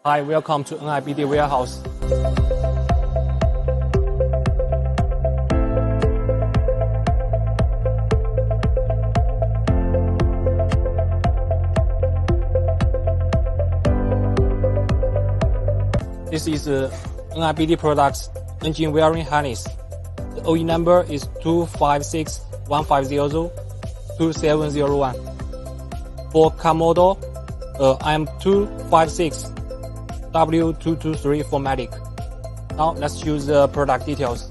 Hi, welcome to NIBD warehouse. This is NIBD products engine wiring harness. The OE number is 2561502701. For car model, IM256W223 formatic. Now let's choose the product details.